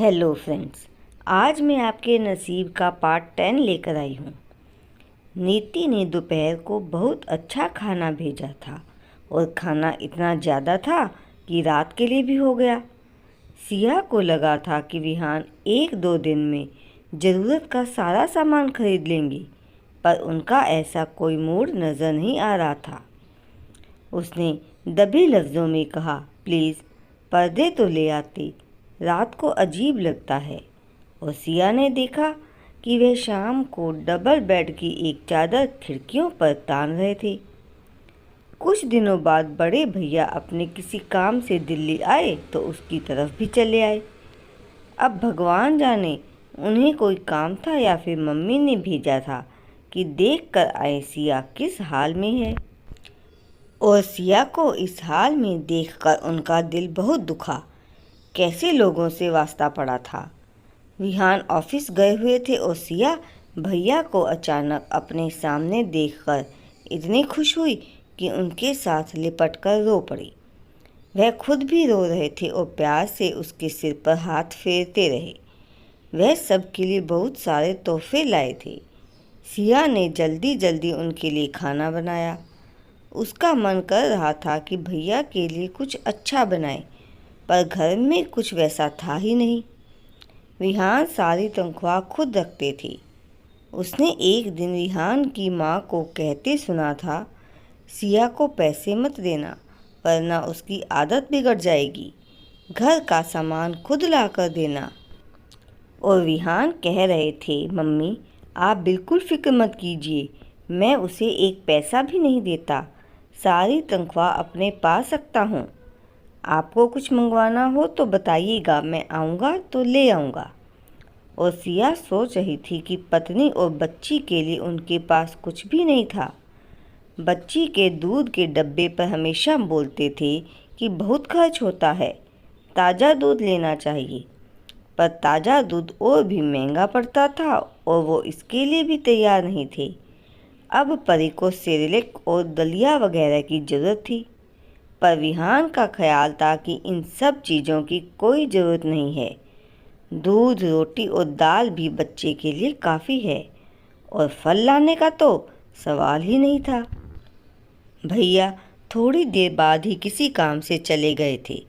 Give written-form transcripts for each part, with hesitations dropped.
Hello friends, आज मैं आपके नसीब का पार्ट 10 लेकर आई हूँ। नीति ने दोपहर को बहुत अच्छा खाना भेजा था और खाना इतना ज़्यादा था कि रात के लिए भी हो गया। सिया को लगा था कि विहान 1-2 दिन में ज़रूरत का सारा सामान खरीद लेंगी, पर उनका ऐसा कोई मूड नज़र नहीं आ रहा था। उसने दबे लफ्ज़ों में कहा, प्लीज़ पर्दे तो ले आते, रात को अजीब लगता है। और सिया ने देखा कि वह शाम को डबल बेड की एक चादर खिड़कियों पर तान रहे थे। कुछ दिनों बाद बड़े भैया अपने किसी काम से दिल्ली आए तो उसकी तरफ भी चले आए। अब भगवान जाने उन्हें कोई काम था या फिर मम्मी ने भेजा था कि देख कर आए सिया किस हाल में है। और सिया को इस हाल में देखकर उनका दिल बहुत दुखा। कैसे लोगों से वास्ता पड़ा था। विहान ऑफिस गए हुए थे और सिया भैया को अचानक अपने सामने देखकर इतनी खुश हुई कि उनके साथ लिपट कर रो पड़ी। वह खुद भी रो रहे थे और प्यार से उसके सिर पर हाथ फेरते रहे। वह सबके लिए बहुत सारे तोहफे लाए थे। सिया ने जल्दी जल्दी उनके लिए खाना बनाया। उसका मन कर रहा था कि भैया के लिए कुछ अच्छा बनाए, पर घर में कुछ वैसा था ही नहीं। विहान सारी तनख्वाह खुद रखते थे। उसने एक दिन विहान की माँ को कहते सुना था, सिया को पैसे मत देना वरना उसकी आदत बिगड़ जाएगी, घर का सामान खुद ला कर देना। और विहान कह रहे थे, मम्मी आप बिल्कुल फिक्र मत कीजिए, मैं उसे एक पैसा भी नहीं देता, सारी तनख्वाह अपने पास रखता हूँ। आपको कुछ मंगवाना हो तो बताइएगा, मैं आऊँगा तो ले आऊँगा। और सिया सोच रही थी कि पत्नी और बच्ची के लिए उनके पास कुछ भी नहीं था। बच्ची के दूध के डब्बे पर हमेशा बोलते थे कि बहुत खर्च होता है, ताज़ा दूध लेना चाहिए, पर ताज़ा दूध और भी महंगा पड़ता था और वो इसके लिए भी तैयार नहीं थे। अब परी को सेरेलेक और दलिया वगैरह की ज़रूरत थी, पर विहान का ख्याल था कि इन सब चीज़ों की कोई ज़रूरत नहीं है। दूध, रोटी और दाल भी बच्चे के लिए काफ़ी है और फल लाने का तो सवाल ही नहीं था। भैया थोड़ी देर बाद ही किसी काम से चले गए थे।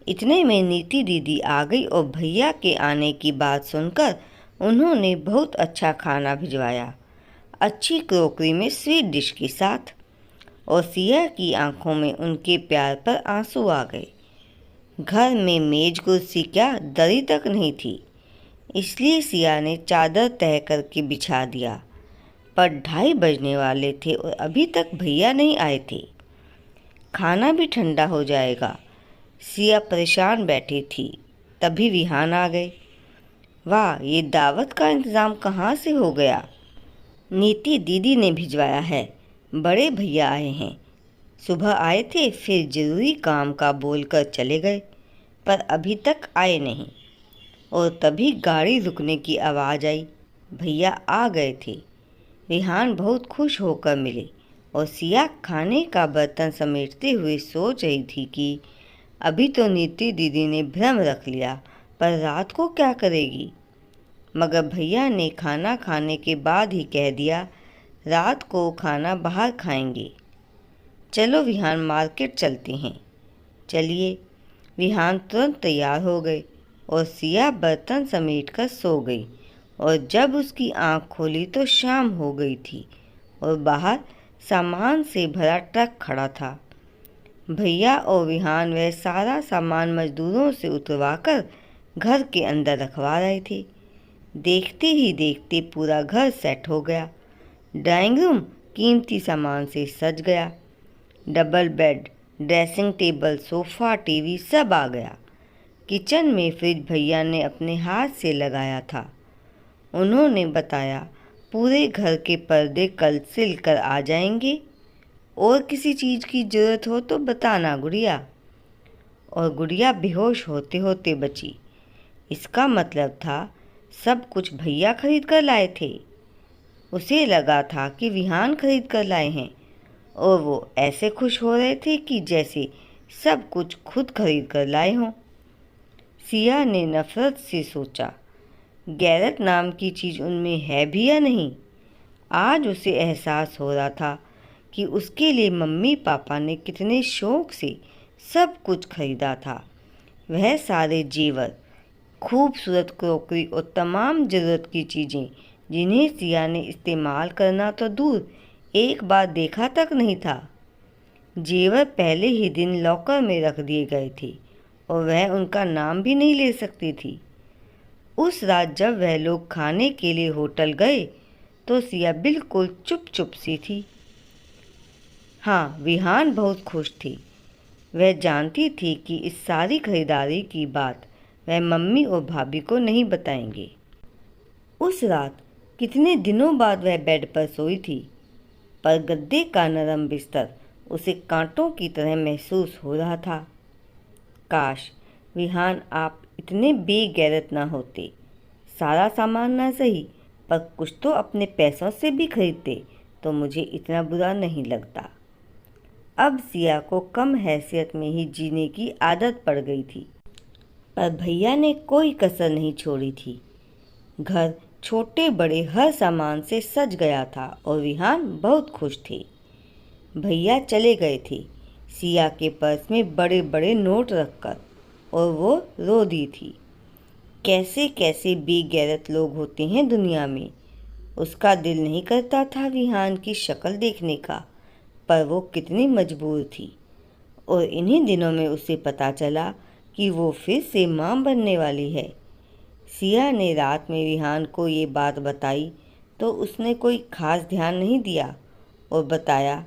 इतने में नीति दीदी आ गई और भैया के आने की बात सुनकर उन्होंने बहुत अच्छा खाना भिजवाया, अच्छी क्रोकरी में स्वीट डिश के साथ। और सिया की आंखों में उनके प्यार पर आंसू आ गए। घर में मेज कुर्सी क्या दरी तक नहीं थी, इसलिए सिया ने चादर तह करके बिछा दिया। पर 2:30 बजने वाले थे और अभी तक भैया नहीं आए थे। खाना भी ठंडा हो जाएगा, सिया परेशान बैठी थी। तभी विहान आ गए। वाह, ये दावत का इंतज़ाम कहाँ से हो गया। नीति दीदी ने भिजवाया है, बड़े भैया आए हैं। सुबह आए थे, फिर ज़रूरी काम का बोलकर चले गए, पर अभी तक आए नहीं। और तभी गाड़ी रुकने की आवाज़ आई। भैया आ गए थे। विहान बहुत खुश होकर मिले और सिया खाने का बर्तन समेटते हुए सोच रही थी कि अभी तो नीति दीदी ने भ्रम रख लिया, पर रात को क्या करेगी। मगर भैया ने खाना खाने के बाद ही कह दिया, रात को खाना बाहर खाएंगे। चलो विहान, मार्केट चलते हैं। चलिए। विहान तुरंत तैयार हो गए और सिया बर्तन समेट कर सो गई। और जब उसकी आंख खोली तो शाम हो गई थी और बाहर सामान से भरा ट्रक खड़ा था। भैया और विहान वह सारा सामान मजदूरों से उतरवाकर घर के अंदर रखवा रहे थे। देखते ही देखते पूरा घर सेट हो गया। ड्राइंग रूम कीमती सामान से सज गया। Double bed, dressing table, sofa, TV सब आ गया। किचन में फ्रिज भैया ने अपने हाथ से लगाया था। उन्होंने बताया, पूरे घर के पर्दे कल सिल कर आ जाएंगे, और किसी चीज़ की ज़रूरत हो तो बताना गुड़िया। और गुड़िया बेहोश होते होते बची। इसका मतलब था सब कुछ भैया खरीद कर लाए थे। उसे लगा था कि विहान खरीद कर लाए हैं और वो ऐसे खुश हो रहे थे कि जैसे सब कुछ खुद खरीद कर लाए हों। सिया ने नफरत से सोचा, गैरत नाम की चीज़ उनमें है भी या नहीं। आज उसे एहसास हो रहा था कि उसके लिए मम्मी पापा ने कितने शौक से सब कुछ खरीदा था। वह सारे जेवर, खूबसूरत क्रॉकरी और तमाम ज़रूरत की चीज़ें जिन्हें सिया ने इस्तेमाल करना तो दूर एक बार देखा तक नहीं था। जेवर पहले ही दिन लॉकर में रख दिए गए थे और वह उनका नाम भी नहीं ले सकती थी। उस रात जब वह लोग खाने के लिए होटल गए तो सिया बिल्कुल चुप चुप सी थी। हाँ, विहान बहुत खुश थी। वह जानती थी कि इस सारी खरीदारी की बात वह मम्मी और भाभी को नहीं बताएंगे। उस रात कितने दिनों बाद वह बेड पर सोई थी, पर गद्दे का नरम बिस्तर उसे कांटों की तरह महसूस हो रहा था। काश विहान आप इतने बेगैरत ना होते। सारा सामान ना सही, पर कुछ तो अपने पैसों से भी खरीदते तो मुझे इतना बुरा नहीं लगता। अब सिया को कम हैसियत में ही जीने की आदत पड़ गई थी, पर भैया ने कोई कसर नहीं छोड़ी थी। घर छोटे बड़े हर सामान से सज गया था और विहान बहुत खुश थे। भैया चले गए थे सिया के पर्स में बड़े बड़े नोट रखकर, और वो रो दी थी। कैसे कैसे बेगैरत लोग होते हैं दुनिया में। उसका दिल नहीं करता था विहान की शक्ल देखने का, पर वो कितनी मजबूर थी। और इन्हीं दिनों में उसे पता चला कि वो फिर से मां बनने वाली है। सिया ने रात में विहान को ये बात बताई तो उसने कोई खास ध्यान नहीं दिया और बताया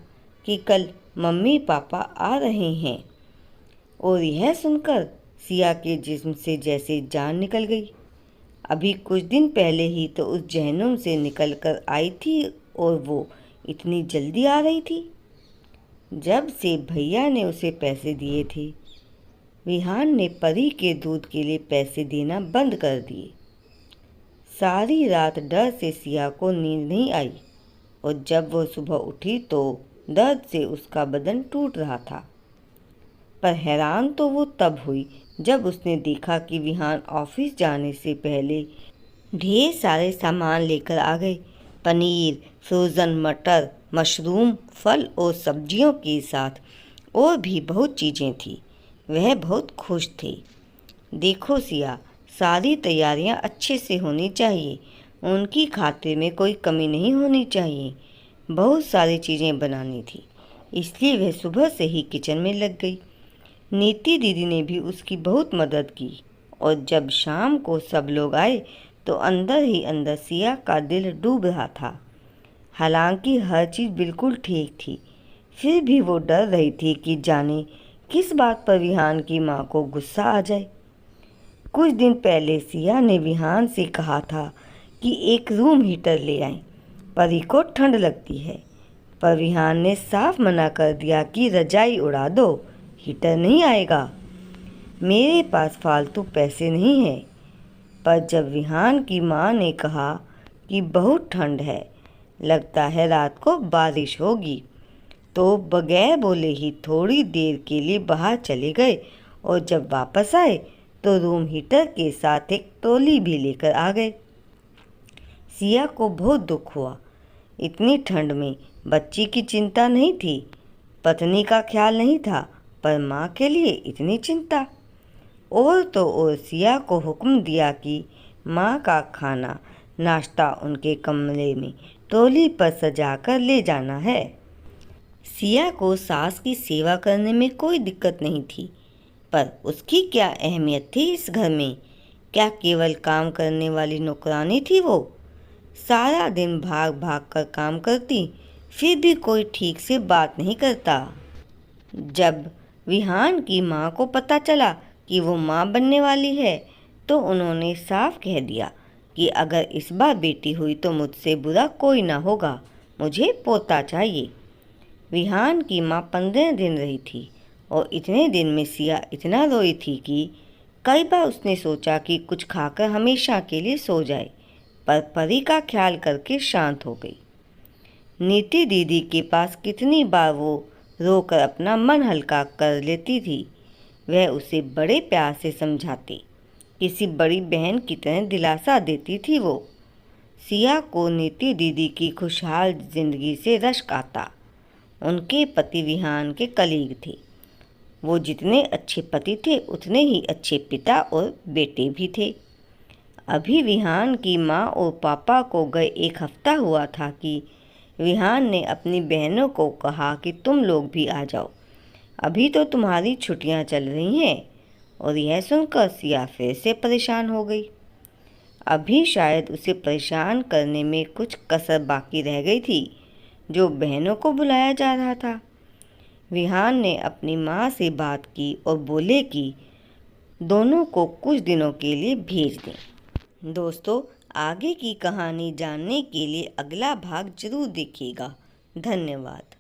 कि कल मम्मी पापा आ रहे हैं। और यह सुनकर सिया के जिस्म से जैसे जान निकल गई। अभी कुछ दिन पहले ही तो उस जहन्नुम से निकल कर आई थी और वो इतनी जल्दी आ रही थी। जब से भैया ने उसे पैसे दिए थे, विहान ने परी के दूध के लिए पैसे देना बंद कर दिए। सारी रात डर से सिया को नींद नहीं आई और जब वह सुबह उठी तो दर्द से उसका बदन टूट रहा था। पर हैरान तो वो तब हुई जब उसने देखा कि विहान ऑफिस जाने से पहले ढेर सारे सामान लेकर आ गए। पनीर, फ्रोज़न मटर, मशरूम, फल और सब्जियों के साथ और भी बहुत चीज़ें थी। वह बहुत खुश थे। देखो सिया, सारी तैयारियां अच्छे से होनी चाहिए। उनकी खातिर में कोई कमी नहीं होनी चाहिए। बहुत सारी चीज़ें बनानी थी, इसलिए वह सुबह से ही किचन में लग गई। नीति दीदी ने भी उसकी बहुत मदद की और जब शाम को सब लोग आए तो अंदर ही अंदर सिया का दिल डूब रहा था। हालांकि हर चीज़ बिल्कुल ठीक थी, फिर भी वो डर रही थी कि जाने किस बात पर विहान की माँ को गुस्सा आ जाए। कुछ दिन पहले सिया ने विहान से कहा था कि एक रूम हीटर ले आएं, परी को ठंड लगती है, पर विहान ने साफ मना कर दिया कि रजाई उड़ा दो, हीटर नहीं आएगा। मेरे पास फालतू पैसे नहीं हैं। पर जब विहान की माँ ने कहा कि बहुत ठंड है, लगता है रात को बारिश होगी, तो बगैर बोले ही थोड़ी देर के लिए बाहर चले गए और जब वापस आए तो रूम हीटर के साथ एक टोली भी लेकर आ गए। सिया को बहुत दुख हुआ। इतनी ठंड में बच्ची की चिंता नहीं थी, पत्नी का ख्याल नहीं था, पर माँ के लिए इतनी चिंता। और तो और सिया को हुक्म दिया कि माँ का खाना नाश्ता उनके कमरे में टोली पर सजा कर ले जाना है। सिया को सास की सेवा करने में कोई दिक्कत नहीं थी, पर उसकी क्या अहमियत थी इस घर में। क्या केवल काम करने वाली नौकरानी थी वो? सारा दिन भाग भाग कर काम करती, फिर भी कोई ठीक से बात नहीं करता। जब विहान की माँ को पता चला कि वो माँ बनने वाली है तो उन्होंने साफ कह दिया कि अगर इस बार बेटी हुई तो मुझसे बुरा कोई ना होगा, मुझे पोता चाहिए। विहान की माँ 15 दिन रही थी और इतने दिन में सिया इतना रोई थी कि कई बार उसने सोचा कि कुछ खाकर हमेशा के लिए सो जाए, पर परी का ख्याल करके शांत हो गई। नीति दीदी के पास कितनी बार वो रोकर अपना मन हल्का कर लेती थी। वह उसे बड़े प्यार से समझाती किसी बड़ी बहन की तरह दिलासा देती थी वो। सिया को नीति दीदी की खुशहाल जिंदगी से रश्क आता। उनके पति विहान के कलीग थे। वो जितने अच्छे पति थे उतने ही अच्छे पिता और बेटे भी थे। अभी विहान की माँ और पापा को गए 1 हफ्ता हुआ था कि विहान ने अपनी बहनों को कहा कि तुम लोग भी आ जाओ, अभी तो तुम्हारी छुट्टियाँ चल रही हैं। और यह सुनकर सिया फिर से परेशान हो गई। अभी शायद उसे परेशान करने में कुछ कसर बाकी रह गई थी जो बहनों को बुलाया जा रहा था। विहान ने अपनी माँ से बात की और बोले कि दोनों को कुछ दिनों के लिए भेज दें। दोस्तों, आगे की कहानी जानने के लिए अगला भाग जरूर देखिएगा। धन्यवाद।